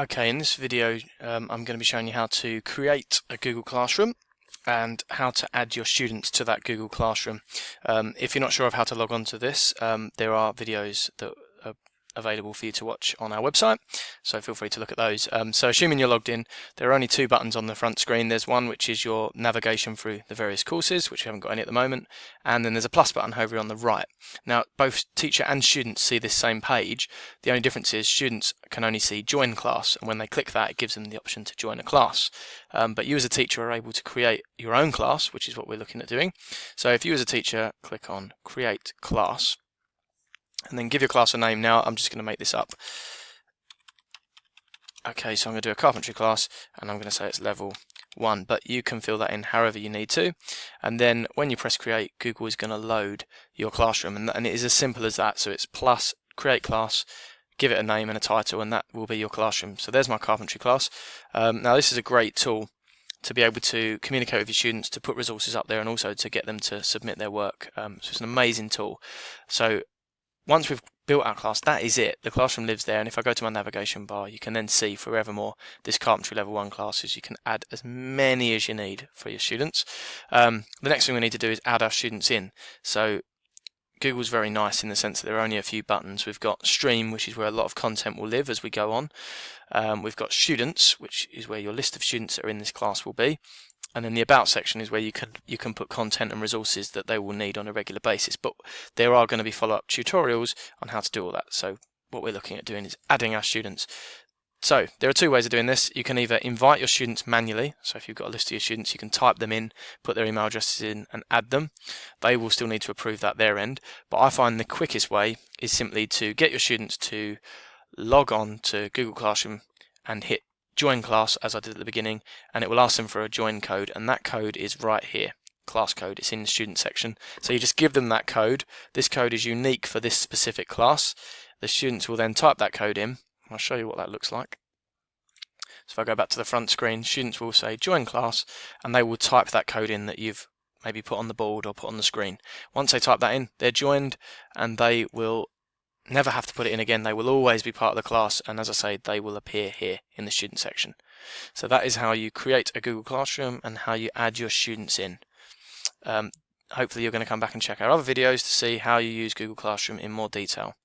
Okay, in this video I'm going to be showing you how to create a Google Classroom and how to add your students to that Google Classroom. If you're not sure of how to log on to this, there are videos that are available for you to watch on our website, so feel free to look at those. So assuming you're logged in, there are only two buttons on the front screen. There's one which is your navigation through the various courses, which we haven't got any at the moment, and then there's a plus button over on the right. Now both teacher and students see this same page. The only difference is students can only see join class, and when they click that it gives them the option to join a class. But you as a teacher are able to create your own class, which is what we're looking at doing. So if you as a teacher click on create class and then give your class a name. Now I'm just going to make this up. Okay, so I'm going to do a carpentry class and I'm going to say it's level 1, but you can fill that in however you need to, and then when you press create, Google is going to load your classroom, and it is as simple as that. So it's plus create class, give it a name and a title, and that will be your classroom. So there's my carpentry class. Now this is a great tool to be able to communicate with your students, to put resources up there, and also to get them to submit their work. So it's an amazing tool. So once we've built our class, that is it. The classroom lives there, and if I go to my navigation bar, you can then see forevermore this carpentry level 1 classes. You can add as many as you need for your students. The next thing we need to do is add our students in. So Google's very nice in the sense that there are only a few buttons. We've got stream, which is where a lot of content will live as we go on. We've got students, which is where your list of students that are in this class will be. And then the about section is where you can put content and resources that they will need on a regular basis. But there are going to be follow-up tutorials on how to do all that. So what we're looking at doing is adding our students. So there are two ways of doing this. You can either invite your students manually. So if you've got a list of your students, you can type them in, put their email addresses in and add them. They will still need to approve that their end. But I find the quickest way is simply to get your students to log on to Google Classroom and hit join class as I did at the beginning, and it will ask them for a join code, and that code is right here, class code. It's in the student section. So you just give them that code. This code is unique for this specific class. The students will then type that code in. I'll show you what that looks like. So if I go back to the front screen, students will say join class, and they will type that code in that you've maybe put on the board or put on the screen. Once they type that in, they're joined, and they will never have to put it in again. They will always be part of the class, and as I say, they will appear here in the student section. So that is how you create a Google Classroom and how you add your students in. Hopefully you're going to come back and check our other videos to see how you use Google Classroom in more detail.